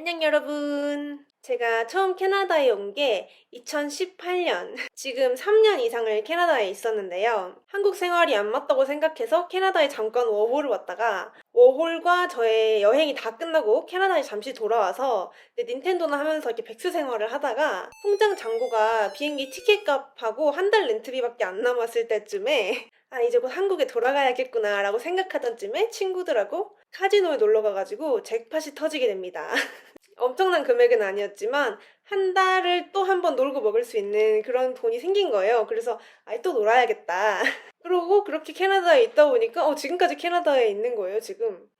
안녕 여러분. 제가 처음 캐나다에 온 게 2018년. 지금 3년 이상을 캐나다에 있었는데요. 한국 생활이 안 맞다고 생각해서 캐나다에 잠깐 워홀을 왔다가 워홀과 저의 여행이 다 끝나고 캐나다에 잠시 돌아와서 닌텐도나 하면서 이렇게 백수 생활을 하다가 통장 잔고가 비행기 티켓 값하고 한 달 렌트비밖에 안 남았을 때쯤에 이제 곧 한국에 돌아가야겠구나 라고 생각하던 쯤에 친구들하고 카지노에 놀러 가가지고 잭팟이 터지게 됩니다. 엄청난 금액은 아니었지만 한 달을 또 한 번 놀고 먹을 수 있는 그런 돈이 생긴 거예요. 그래서 또 놀아야겠다. 그러고 그렇게 캐나다에 있다 보니까 지금까지 캐나다에 있는 거예요, 지금.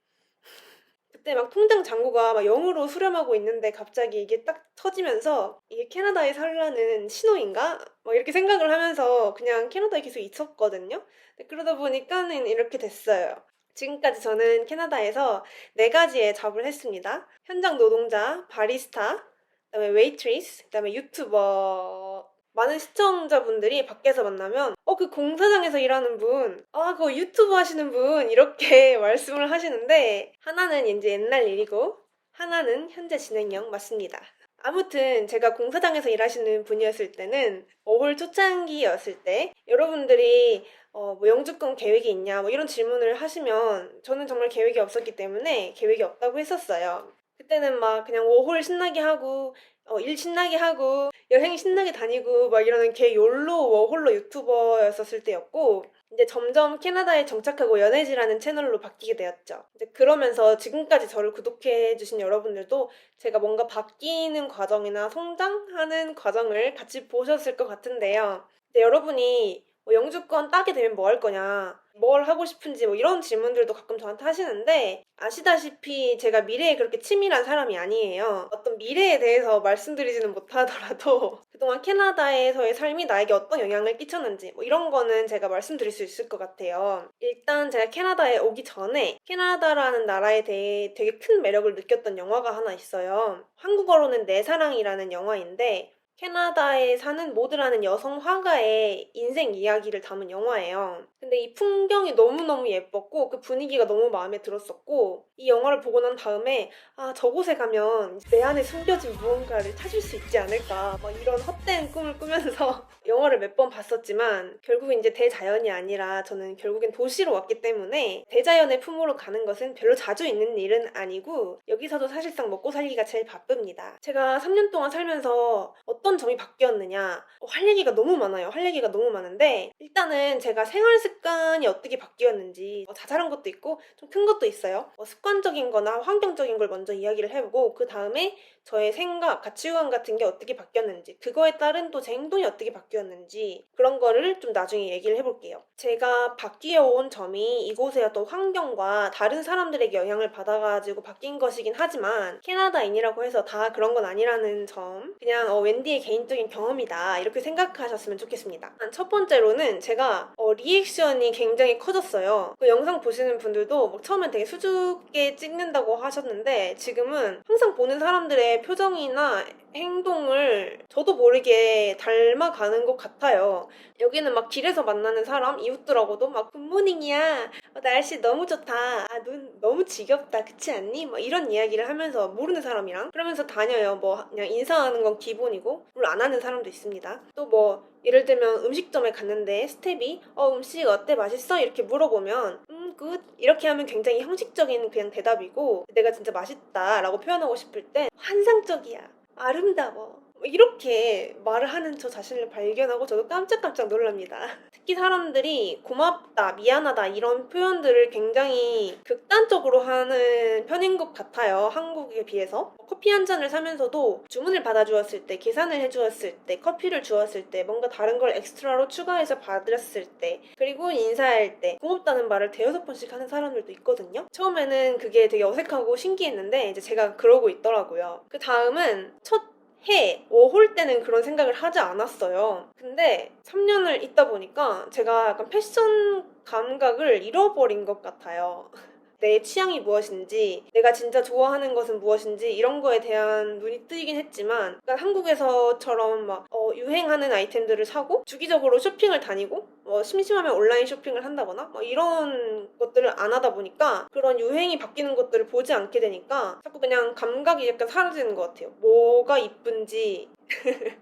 그때 막 통장 잔고가 막 0으로 수렴하고 있는데 갑자기 이게 딱 터지면서 이게 캐나다에 살라는 신호인가? 막 이렇게 생각을 하면서 그냥 캐나다에 계속 있었거든요. 그러다 보니까는 이렇게 됐어요. 지금까지 저는 캐나다에서 4가지의 잡을 했습니다. 현장 노동자, 바리스타, 그다음에 웨이트리스, 그다음에 유튜버. 많은 시청자분들이 밖에서 만나면 그 공사장에서 일하는 분, 그거 유튜브 하시는 분 이렇게 말씀을 하시는데 하나는 이제 옛날 일이고 하나는 현재 진행형 맞습니다. 아무튼 제가 공사장에서 일하시는 분이었을 때는 워홀 초창기였을 때 여러분들이 뭐 영주권 계획이 있냐 뭐 이런 질문을 하시면 저는 정말 계획이 없었기 때문에 계획이 없다고 했었어요. 그때는 막 그냥 워홀 신나게 하고 일 신나게 하고 여행 신나게 다니고 막 이러는 개 욜로 워홀로 유튜버였었을 때였고 이제 점점 캐나다에 정착하고 연애지라는 채널로 바뀌게 되었죠. 이제 그러면서 지금까지 저를 구독해주신 여러분들도 제가 뭔가 바뀌는 과정이나 성장하는 과정을 같이 보셨을 것 같은데요. 근데 여러분이 영주권 따게 되면 뭐 할 거냐, 뭘 하고 싶은지 뭐 이런 질문들도 가끔 저한테 하시는데 아시다시피 제가 미래에 그렇게 치밀한 사람이 아니에요. 어떤 미래에 대해서 말씀드리지는 못하더라도 그동안 캐나다에서의 삶이 나에게 어떤 영향을 끼쳤는지 뭐 이런 거는 제가 말씀드릴 수 있을 것 같아요. 일단 제가 캐나다에 오기 전에 캐나다라는 나라에 대해 되게 큰 매력을 느꼈던 영화가 하나 있어요. 한국어로는 내 사랑이라는 영화인데 캐나다에 사는 모드라는 여성 화가의 인생 이야기를 담은 영화예요. 근데 이 풍경이 너무너무 예뻤고 그 분위기가 너무 마음에 들었었고 이 영화를 보고 난 다음에 저곳에 가면 내 안에 숨겨진 무언가를 찾을 수 있지 않을까 막 이런 헛된 꿈을 꾸면서 영화를 몇 번 봤었지만 결국 이제 대자연이 아니라 저는 결국엔 도시로 왔기 때문에 대자연의 품으로 가는 것은 별로 자주 있는 일은 아니고 여기서도 사실상 먹고 살기가 제일 바쁩니다. 제가 3년 동안 살면서 어떤 점이 바뀌었느냐 할 얘기가 너무 많아요. 할 얘기가 너무 많은데 일단은 제가 생활 습관이 어떻게 바뀌었는지 자잘한 것도 있고 좀 큰 것도 있어요. 습관적인 거나 환경적인 걸 먼저 이야기를 해보고 그 다음에 저의 생각, 가치관 같은 게 어떻게 바뀌었는지 그거에 따른 또 제 행동이 어떻게 바뀌었는지 그런 거를 좀 나중에 얘기를 해볼게요. 제가 바뀌어온 점이 이곳의 어떤 환경과 다른 사람들에게 영향을 받아가지고 바뀐 것이긴 하지만 캐나다인이라고 해서 다 그런 건 아니라는 점 그냥 웬디의 개인적인 경험이다 이렇게 생각하셨으면 좋겠습니다. 첫 번째로는 제가 리액션이 굉장히 커졌어요. 그 영상 보시는 분들도 막 처음엔 되게 수줍게 찍는다고 하셨는데 지금은 항상 보는 사람들의 표정이나 행동을 저도 모르게 닮아가는 것 같아요. 여기는 막 길에서 만나는 사람, 이웃들하고도 막 굿모닝이야, 날씨 너무 좋다, 눈 너무 지겹다, 그렇지 않니? 막 이런 이야기를 하면서 모르는 사람이랑 그러면서 다녀요. 뭐 그냥 인사하는 건 기본이고 물론 안 하는 사람도 있습니다. 또 뭐 예를 들면 음식점에 갔는데 스텝이 음식 어때? 맛있어? 이렇게 물어보면 굿 이렇게 하면 굉장히 형식적인 그냥 대답이고 내가 진짜 맛있다 라고 표현하고 싶을 때 환상적이야, 아름다워 이렇게 말을 하는 저 자신을 발견하고 저도 깜짝깜짝 놀랍니다. 특히 사람들이 고맙다, 미안하다 이런 표현들을 굉장히 극단적으로 하는 편인 것 같아요. 한국에 비해서. 커피 한 잔을 사면서도 주문을 받아주었을 때, 계산을 해주었을 때, 커피를 주었을 때, 뭔가 다른 걸 엑스트라로 추가해서 받았을 때, 그리고 인사할 때 고맙다는 말을 대여섯 번씩 하는 사람들도 있거든요. 처음에는 그게 되게 어색하고 신기했는데 이제 제가 그러고 있더라고요. 그 다음은 워홀 때는 그런 생각을 하지 않았어요. 근데 3년을 있다 보니까 제가 약간 패션 감각을 잃어버린 것 같아요. 내 취향이 무엇인지, 내가 진짜 좋아하는 것은 무엇인지 이런 거에 대한 눈이 뜨이긴 했지만 그러니까 한국에서처럼 막 유행하는 아이템들을 사고 주기적으로 쇼핑을 다니고 뭐 심심하면 온라인 쇼핑을 한다거나 뭐 이런 것들을 안 하다 보니까 그런 유행이 바뀌는 것들을 보지 않게 되니까 자꾸 그냥 감각이 약간 사라지는 것 같아요. 뭐가 이쁜지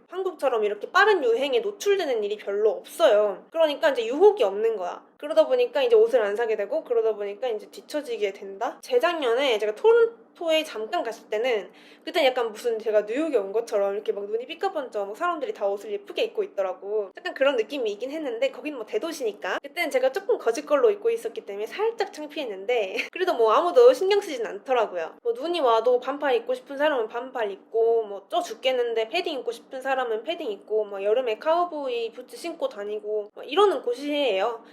한국처럼 이렇게 빠른 유행에 노출되는 일이 별로 없어요. 그러니까 이제 유혹이 없는 거야. 그러다 보니까 이제 옷을 안 사게 되고 그러다 보니까 이제 뒤처지게 된다? 재작년에 제가 토론토에 잠깐 갔을 때는 그때 약간 무슨 제가 뉴욕에 온 것처럼 이렇게 막 눈이 삐까번쩍 막 사람들이 다 옷을 예쁘게 입고 있더라고. 약간 그런 느낌이 있긴 했는데 거긴 뭐 대도시니까 그때는 제가 조금 거짓걸로 입고 있었기 때문에 살짝 창피했는데 그래도 뭐 아무도 신경 쓰진 않더라고요. 뭐 눈이 와도 반팔 입고 싶은 사람은 반팔 입고 뭐 쪄 죽겠는데 패딩 입고 싶은 사람은 패딩 입고 뭐 여름에 카우보이 부츠 신고 다니고 뭐 이러는 곳이에요.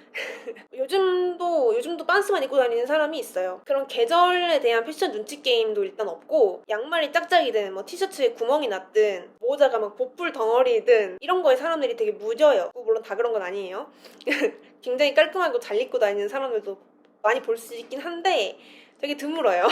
요즘도 빤스만 입고 다니는 사람이 있어요. 그런 계절에 대한 패션 눈치 게임도 일단 없고 양말이 짝짝이든 뭐 티셔츠에 구멍이 났든 모자가 막 보풀 덩어리든 이런 거에 사람들이 되게 무뎌요. 물론 다 그런 건 아니에요. 굉장히 깔끔하고 잘 입고 다니는 사람들도 많이 볼 수 있긴 한데 되게 드물어요.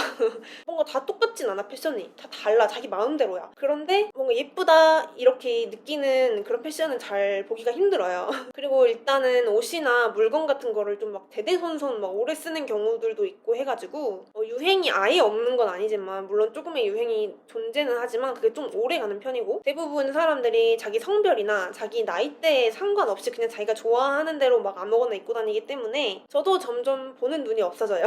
뭔가 다 똑같진 않아, 패션이. 다 달라, 자기 마음대로야. 그런데 뭔가 예쁘다 이렇게 느끼는 그런 패션은 잘 보기가 힘들어요. 그리고 일단은 옷이나 물건 같은 거를 좀 막 대대손손 막 오래 쓰는 경우들도 있고 해가지고 유행이 아예 없는 건 아니지만 물론 조금의 유행이 존재는 하지만 그게 좀 오래 가는 편이고 대부분 사람들이 자기 성별이나 자기 나이대에 상관없이 그냥 자기가 좋아하는 대로 막 아무거나 입고 다니기 때문에 저도 점점 보는 눈이 없어져요.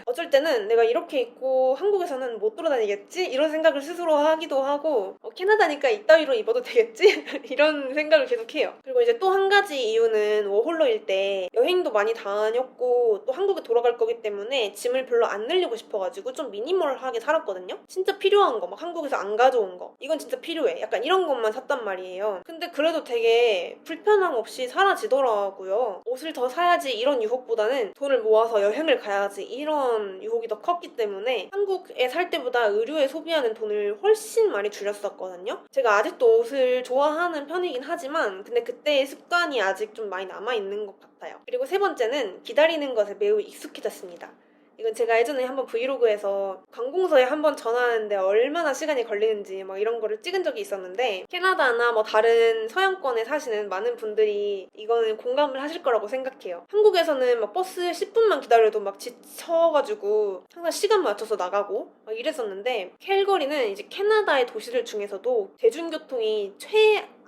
어쩔 때는 내가 이렇게 입고 한국에서는 못 돌아다니겠지? 이런 생각을 스스로 하기도 하고 캐나다니까 이따위로 입어도 되겠지? 이런 생각을 계속 해요. 그리고 이제 또 한 가지 이유는 워홀러일 때 여행도 많이 다녔고 또 한국에 돌아갈 거기 때문에 짐을 별로 안 늘리고 싶어가지고 좀 미니멀하게 살았거든요? 진짜 필요한 거, 막 한국에서 안 가져온 거 이건 진짜 필요해. 약간 이런 것만 샀단 말이에요. 근데 그래도 되게 불편함 없이 사라지더라고요. 옷을 더 사야지 이런 유혹보다는 돈을 모아서 여행을 가야지 이런 유혹이 더 컸기 때문에 한국에 살 때보다 의류에 소비하는 돈을 훨씬 많이 줄였었거든요. 제가 아직도 옷을 좋아하는 편이긴 하지만 근데 그때의 습관이 아직 좀 많이 남아있는 것 같아요. 그리고 세 번째는 기다리는 것에 매우 익숙해졌습니다. 이건 제가 예전에 한번 브이로그에서 관공서에 한번 전화하는데 얼마나 시간이 걸리는지 막 이런 거를 찍은 적이 있었는데 캐나다나 뭐 다른 서양권에 사시는 많은 분들이 이거는 공감을 하실 거라고 생각해요. 한국에서는 막 버스 10분만 기다려도 막 지쳐가지고 항상 시간 맞춰서 나가고 막 이랬었는데 캘거리는 이제 캐나다의 도시들 중에서도 대중교통이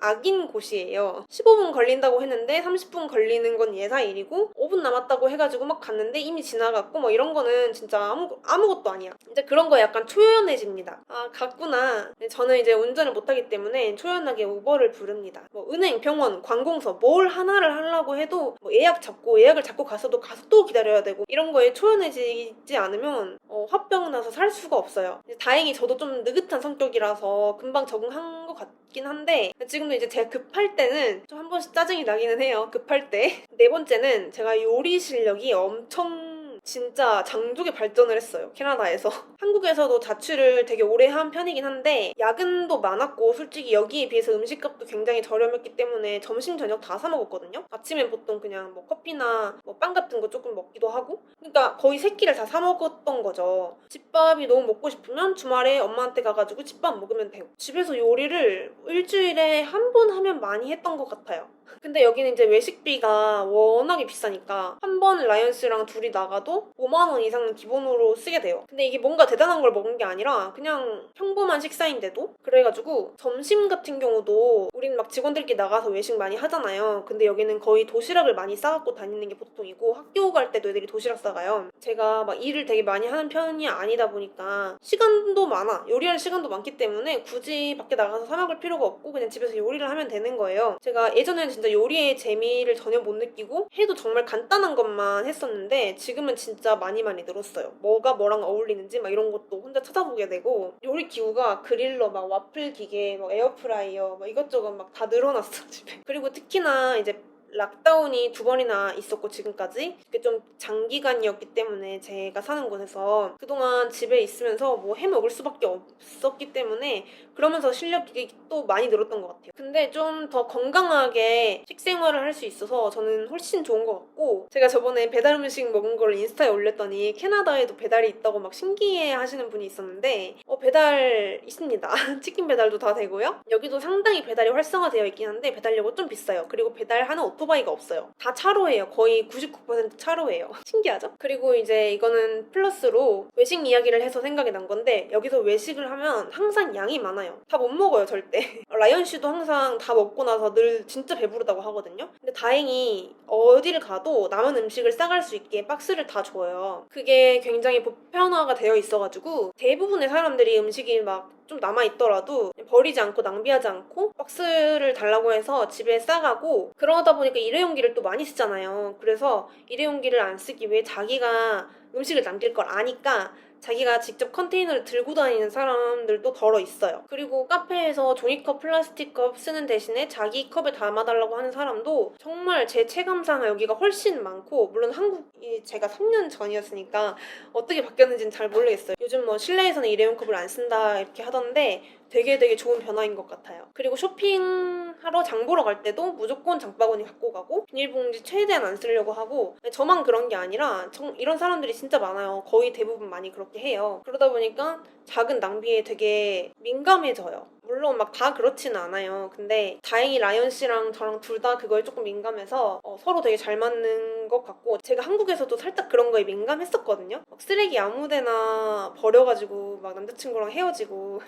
악인 곳이에요. 15분 걸린다고 했는데 30분 걸리는 건 예사일이고 5분 남았다고 해가지고 막 갔는데 이미 지나갔고 뭐 이런 거는 진짜 아무것도 아니야. 이제 그런 거에 약간 초연해집니다. 아 갔구나. 저는 이제 운전을 못하기 때문에 초연하게 우버를 부릅니다. 뭐 은행, 병원, 관공서 뭘 하나를 하려고 해도 뭐 예약을 잡고 가서도 가서 또 기다려야 되고 이런 거에 초연해지지 않으면 화병 나서 살 수가 없어요. 다행히 저도 좀 느긋한 성격이라서 금방 적응한 것 같긴 한데 지금도 이제 제가 급할 때는 좀 한 번씩 짜증이 나기는 해요. 급할 때. 네 번째는 제가 요리 실력이 엄청 진짜 장족의 발전을 했어요. 캐나다에서. 한국에서도 자취를 되게 오래 한 편이긴 한데 야근도 많았고 솔직히 여기에 비해서 음식값도 굉장히 저렴했기 때문에 점심 저녁 다 사 먹었거든요. 아침엔 보통 그냥 뭐 커피나 뭐 빵 같은 거 조금 먹기도 하고 그러니까 거의 세 끼를 다 사 먹었던 거죠. 집밥이 너무 먹고 싶으면 주말에 엄마한테 가가지고 집밥 먹으면 되고 집에서 요리를 일주일에 한 번 하면 많이 했던 것 같아요. 근데 여기는 이제 외식비가 워낙에 비싸니까 한 번 라이언스랑 둘이 나가도 5만 원 이상은 기본으로 쓰게 돼요. 근데 이게 뭔가 대단한 걸 먹은 게 아니라 그냥 평범한 식사인데도 그래가지고 점심 같은 경우도 우린 막 직원들끼리 나가서 외식 많이 하잖아요. 근데 여기는 거의 도시락을 많이 싸갖고 다니는 게 보통이고 학교 갈 때도 애들이 도시락 싸가요. 제가 막 일을 되게 많이 하는 편이 아니다 보니까 시간도 많아. 요리할 시간도 많기 때문에 굳이 밖에 나가서 사 먹을 필요가 없고 그냥 집에서 요리를 하면 되는 거예요. 제가 예전에는 진짜 요리의 재미를 전혀 못 느끼고 해도 정말 간단한 것만 했었는데 지금은 진짜 많이 늘었어요. 뭐가 뭐랑 어울리는지 막 이런 것도 혼자 찾아보게 되고 요리 기구가 그릴러 막 와플 기계 막 에어프라이어 막 이것저것 막 다 늘어났어 집에. 그리고 특히나 이제 락다운이 2번이나 있었고 지금까지 그게 좀 장기간이었기 때문에 제가 사는 곳에서 그동안 집에 있으면서 뭐 해먹을 수밖에 없었기 때문에 그러면서 실력이 또 많이 늘었던 것 같아요. 근데 좀 더 건강하게 식생활을 할 수 있어서 저는 훨씬 좋은 것 같고 제가 저번에 배달 음식 먹은 걸 인스타에 올렸더니 캐나다에도 배달이 있다고 막 신기해 하시는 분이 있었는데 배달 있습니다. 치킨 배달도 다 되고요. 여기도 상당히 배달이 활성화되어 있긴 한데 배달료가 좀 비싸요. 그리고 배달하는 오토바이가 없어요. 다 차로예요. 거의 99% 차로예요. 신기하죠? 그리고 이제 이거는 플러스로 외식 이야기를 해서 생각이 난 건데 여기서 외식을 하면 항상 양이 많아요. 다 못 먹어요, 절대. 라이언 씨도 항상 다 먹고 나서 늘 진짜 배부르다고 하거든요. 근데 다행히 어디를 가도 남은 음식을 싸갈 수 있게 박스를 다 줘요. 그게 굉장히 보편화가 되어 있어가지고 대부분의 사람들이 음식이 막 좀 남아있더라도 버리지 않고 낭비하지 않고 박스를 달라고 해서 집에 싸가고, 그러다 보니까 일회용기를 또 많이 쓰잖아요. 그래서 일회용기를 안 쓰기 위해 자기가 음식을 남길 걸 아니까 자기가 직접 컨테이너를 들고 다니는 사람들도 덜어 있어요. 그리고 카페에서 종이컵, 플라스틱컵 쓰는 대신에 자기 컵에 담아달라고 하는 사람도 정말 제 체감상 여기가 훨씬 많고, 물론 한국이 제가 3년 전이었으니까 어떻게 바뀌었는지는 잘 모르겠어요. 요즘 뭐 실내에서는 일회용 컵을 안 쓴다 이렇게 하던데 되게 좋은 변화인 것 같아요. 그리고 쇼핑하러 장 보러 갈 때도 무조건 장바구니 갖고 가고 비닐봉지 최대한 안 쓰려고 하고, 저만 그런 게 아니라 이런 사람들이 진짜 많아요. 거의 대부분 많이 그렇게 해요. 그러다 보니까 작은 낭비에 되게 민감해져요. 물론 막 다 그렇지는 않아요. 근데 다행히 라이언 씨랑 저랑 둘 다 그거에 조금 민감해서 서로 되게 잘 맞는 것 같고, 제가 한국에서도 살짝 그런 거에 민감했었거든요. 막 쓰레기 아무데나 버려가지고 막 남자친구랑 헤어지고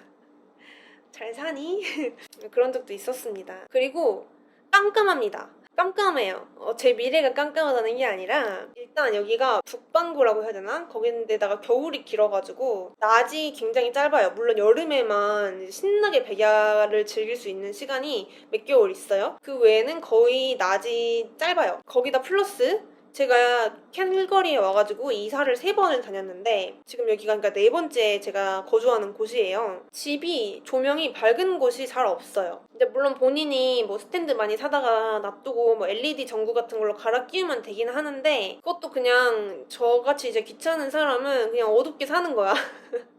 잘 사니? 그런 적도 있었습니다. 그리고 깜깜합니다. 깜깜해요. 제 미래가 깜깜하다는 게 아니라 일단 여기가 북반구라고 해야 되나? 거기인데다가 겨울이 길어가지고 낮이 굉장히 짧아요. 물론 여름에만 신나게 백야를 즐길 수 있는 시간이 몇 개월 있어요. 그 외에는 거의 낮이 짧아요. 거기다 플러스 제가 캘거리에 와가지고 이사를 3번을 다녔는데 지금 여기가 그러니까 4번째 제가 거주하는 곳이에요. 집이 조명이 밝은 곳이 잘 없어요. 근데 물론 본인이 뭐 스탠드 많이 사다가 놔두고 뭐 LED 전구 같은 걸로 갈아 끼우면 되긴 하는데 그것도 그냥 저같이 이제 귀찮은 사람은 그냥 어둡게 사는 거야.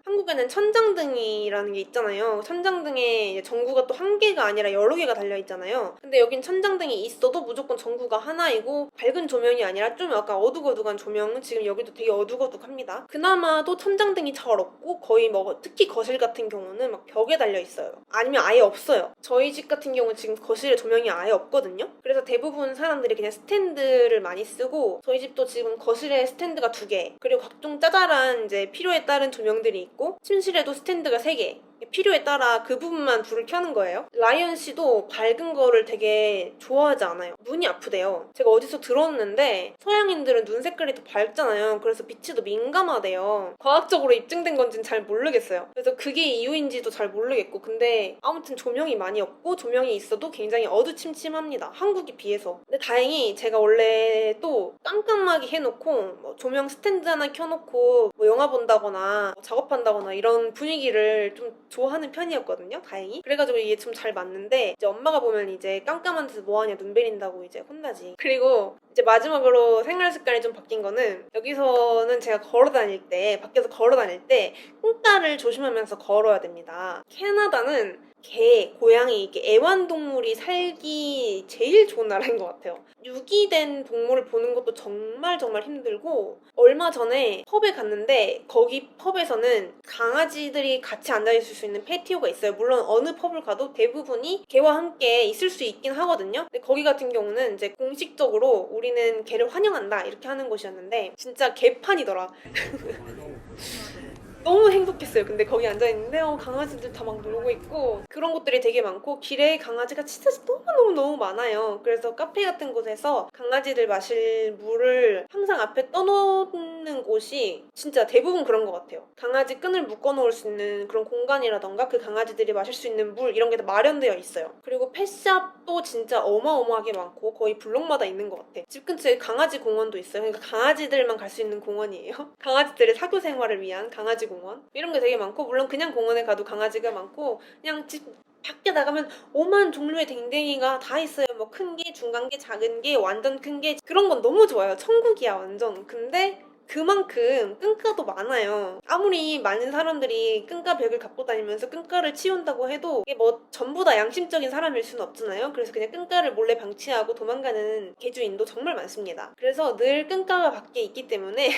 한국에는 천장등이라는 게 있잖아요. 천장등에 전구가 또 한 개가 아니라 여러 개가 달려있잖아요. 근데 여긴 천장등이 있어도 무조건 전구가 하나이고 밝은 조명이 아니라 좀 약간 어둑어둑한 조명은 지금 여기도 되게 어둑어둑합니다. 그나마 또 천장등이 잘 없고 거의 뭐 특히 거실 같은 경우는 막 벽에 달려있어요. 아니면 아예 없어요. 저희 집 같은 경우는 지금 거실에 조명이 아예 없거든요. 그래서 대부분 사람들이 그냥 스탠드를 많이 쓰고 저희 집도 지금 거실에 스탠드가 2개, 그리고 각종 짜잘한 이제 필요에 따른 조명들이 있고 침실에도 스탠드가 3개, 필요에 따라 그 부분만 불을 켜는 거예요. 라이언 씨도 밝은 거를 되게 좋아하지 않아요. 눈이 아프대요. 제가 어디서 들었는데 서양인들은 눈 색깔이 더 밝잖아요. 그래서 빛이 더 민감하대요. 과학적으로 입증된 건지는 잘 모르겠어요. 그래서 그게 이유인지도 잘 모르겠고, 근데 아무튼 조명이 많이 없고 조명이 있어도 굉장히 어두침침합니다. 한국에 비해서. 근데 다행히 제가 원래 또 깜깜하게 해놓고 뭐 조명 스탠드 하나 켜놓고 뭐 영화 본다거나 뭐 작업한다거나 이런 분위기를 좀 좋아하는 편이었거든요, 다행히. 그래가지고 이게 좀 잘 맞는데 이제 엄마가 보면 이제 깜깜한 데서 뭐하냐 눈 베린다고 이제 혼나지. 그리고 이제 마지막으로 생활 습관이 좀 바뀐 거는 여기서는 제가 걸어 다닐 때, 밖에서 걸어 다닐 때 콩가를 조심하면서 걸어야 됩니다. 캐나다는 개, 고양이, 이렇게 애완동물이 살기 제일 좋은 나라인 것 같아요. 유기된 동물을 보는 것도 정말 힘들고, 얼마 전에 펍에 갔는데 거기 펍에서는 강아지들이 같이 앉아있을 수 있는 패티오가 있어요. 물론 어느 펍을 가도 대부분이 개와 함께 있을 수 있긴 하거든요. 근데 거기 같은 경우는 이제 공식적으로 우리는 개를 환영한다 이렇게 하는 곳이었는데 진짜 개판이더라. 너무 행복했어요. 근데 거기 앉아있는데 강아지들 다 막 놀고 있고 그런 곳들이 되게 많고, 길에 강아지가 진짜 너무 많아요. 그래서 카페 같은 곳에서 강아지들 마실 물을 항상 앞에 떠놓는 곳이 진짜 대부분 그런 것 같아요. 강아지 끈을 묶어놓을 수 있는 그런 공간이라던가 그 강아지들이 마실 수 있는 물 이런 게 다 마련되어 있어요. 그리고 펫샵도 진짜 어마어마하게 많고 거의 블록마다 있는 것 같아. 집 근처에 강아지 공원도 있어요. 그러니까 강아지들만 갈 수 있는 공원이에요. 강아지들의 사교 생활을 위한 강아지 공원 이런 게 되게 많고, 물론 그냥 공원에 가도 강아지가 많고 그냥 집 밖에 나가면 오만 종류의 댕댕이가 다 있어요. 뭐 큰 게, 중간 게, 작은 게, 완전 큰 게, 그런 건 너무 좋아요. 천국이야 완전. 근데 그만큼 끈가도 많아요. 아무리 많은 사람들이 끈가 벽을 갖고 다니면서 끈가를 치운다고 해도 이게 뭐 전부 다 양심적인 사람일 수는 없잖아요. 그래서 그냥 끈가를 몰래 방치하고 도망가는 개주인도 정말 많습니다. 그래서 늘 끈가가 밖에 있기 때문에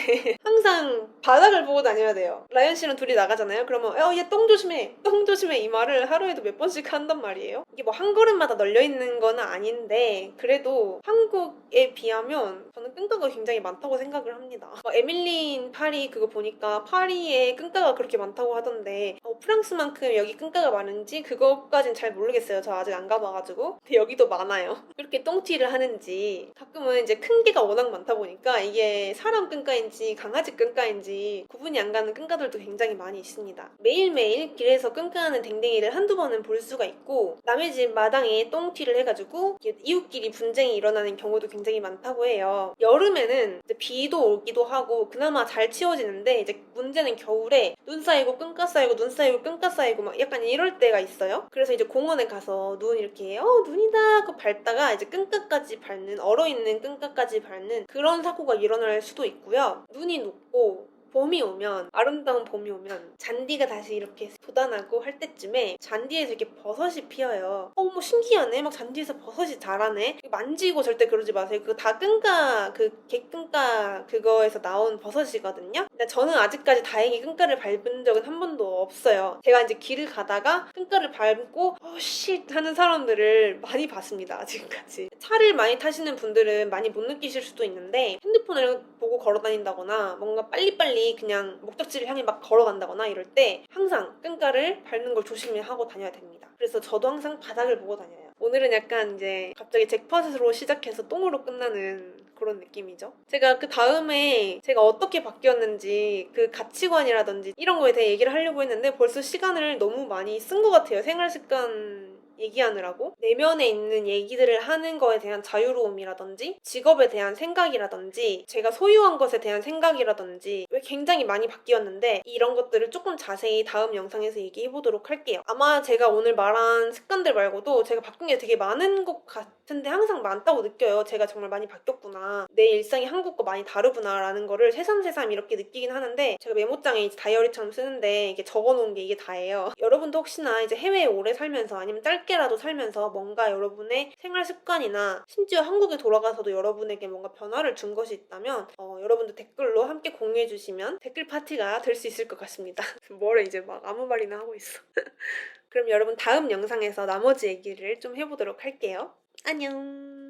항상 바닥을 보고 다녀야 돼요. 라이언 씨랑 둘이 나가잖아요. 그러면 얘 똥 조심해, 똥 조심해 이 말을 하루에도 몇 번씩 한단 말이에요. 이게 뭐 한 걸음마다 널려 있는 건 아닌데 그래도 한국에 비하면 저는 끈가가 굉장히 많다고 생각을 합니다. 에밀린 파리 그거 보니까 파리에 끈가가 그렇게 많다고 하던데 프랑스만큼 여기 끈가가 많은지 그거까진 잘 모르겠어요. 저 아직 안 가봐가지고. 근데 여기도 많아요. 이렇게 똥튀를 하는지 가끔은 이제 큰 개가 워낙 많다 보니까 이게 사람 끈가인지 강아지 끈가인지 구분이 안 가는 끈가들도 굉장히 많이 있습니다. 매일매일 길에서 끈가하는 댕댕이를 한두 번은 볼 수가 있고 남의 집 마당에 똥튀를 해가지고 이웃끼리 분쟁이 일어나는 경우도 굉장히 많다고 해요. 여름에는 이제 비도 오기도 하고 그나마 잘 치워지는데 이제 문제는 겨울에 눈 쌓이고 끈가 쌓이고 눈 쌓이고 끈가 쌓이고 막 약간 이럴 때가 있어요. 그래서 이제 공원에 가서 눈 이렇게 눈이다 하고 밟다가 이제 끈가까지 밟는 얼어있는 끈가까지 밟는 그런 사고가 일어날 수도 있고요. 눈이 녹고 봄이 오면 아름다운 봄이 오면 잔디가 다시 이렇게 돋아나고 할 때쯤에 잔디에서 이렇게 버섯이 피어요. 어머 신기하네. 막 잔디에서 버섯이 자라네. 만지고 절대 그러지 마세요. 그거 다 끈가 그 객끈가 그거에서 나온 버섯이거든요. 근데 저는 아직까지 다행히 끈가를 밟은 적은 한 번도 없어요. 제가 이제 길을 가다가 끈가를 밟고 쉿 하는 사람들을 많이 봤습니다. 지금까지. 차를 많이 타시는 분들은 많이 못 느끼실 수도 있는데 핸드폰을 보고 걸어 다닌다거나 뭔가 빨리빨리 그냥 목적지를 향해 막 걸어간다거나 이럴 때 항상 끈가를 밟는 걸 조심하고 다녀야 됩니다. 그래서 저도 항상 바닥을 보고 다녀요. 오늘은 약간 이제 갑자기 잭팟으로 시작해서 똥으로 끝나는 그런 느낌이죠. 제가 그 다음에 제가 어떻게 바뀌었는지 그 가치관이라든지 이런 거에 대해 얘기를 하려고 했는데 벌써 시간을 너무 많이 쓴 것 같아요. 생활습관 얘기하느라고 내면에 있는 얘기들을 하는 거에 대한 자유로움이라든지 직업에 대한 생각이라든지 제가 소유한 것에 대한 생각이라든지 왜 굉장히 많이 바뀌었는데 이런 것들을 조금 자세히 다음 영상에서 얘기해 보도록 할게요. 아마 제가 오늘 말한 습관들 말고도 제가 바뀐 게 되게 많은 것 같은데 항상 많다고 느껴요. 제가 정말 많이 바뀌었구나. 내 일상이 한국과 많이 다르구나 라는 거를 새삼새삼 이렇게 느끼긴 하는데 제가 메모장에 이제 다이어리처럼 쓰는데 이게 적어놓은 게 이게 다예요. 여러분도 혹시나 이제 해외에 오래 살면서 아니면 짧게라도 살면서 뭔가 여러분의 생활 습관이나 심지어 한국에 돌아가서도 여러분에게 뭔가 변화를 준 것이 있다면 여러분도 댓글로 함께 공유해 주시면 댓글 파티가 될 수 있을 것 같습니다. 뭐래 이제 막 아무 말이나 하고 있어. 그럼 여러분 다음 영상에서 나머지 얘기를 좀 해보도록 할게요. 안녕.